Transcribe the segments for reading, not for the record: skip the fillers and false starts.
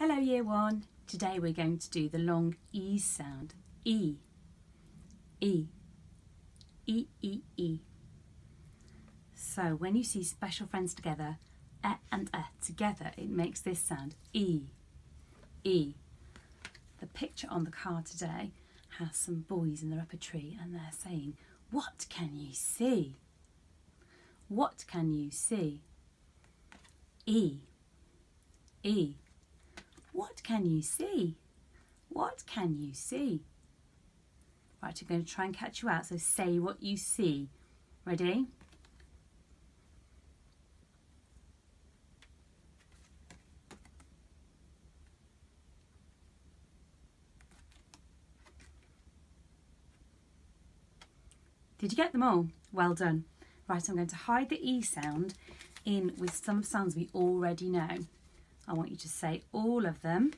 Hello Year 1. Today we're going to do the long E sound. E, E, E, E, E. So when you see special friends together, and together, it makes this sound, E, E. The picture on the card today has some boys and they're up a tree and they're saying, "What can you see? What can you see?" E, E. What can you see? What can you see? Right, I'm going to try and catch you out, so say what you see. Ready? Did you get them all? Well done. Right, I'm going to hide the E sound in with some sounds we already know. I want you to say all of them.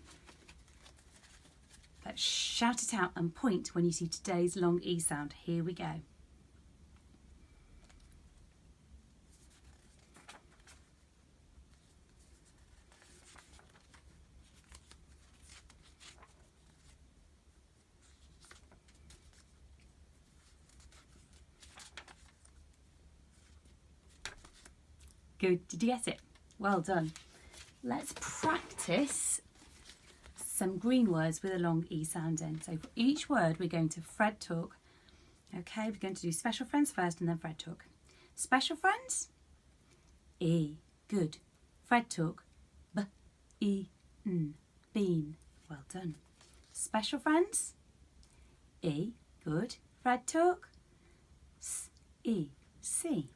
Let's shout it out and point when you see today's long E sound. Here we go. Good. Did you get it? Well done. Let's practice some green words with a long E sound in. So for each word, we're going to Fred talk. Okay, we're going to do special friends first and then Fred talk. Special friends, E. Good. Fred talk, B, E, N. Bean. Well done. Special friends, E. Good. Fred talk, S, E, C.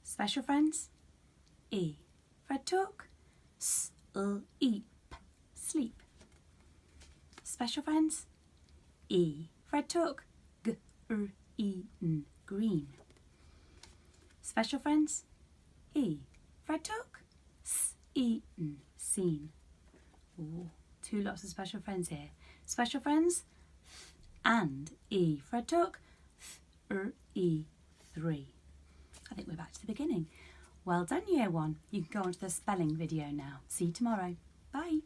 Special friends, E. Fred talk, S, L, E, P, sleep. Special friends, E. Fred talk, G, R, E, N, green. Special friends, E. Fred talk, S, E, N, seen. Ooh, two lots of special friends here. Special friends, and E. Fred talk, Th, R, E, 3. I think we're back to the beginning. Well done, Year 1. You can go on to the spelling video now. See you tomorrow. Bye.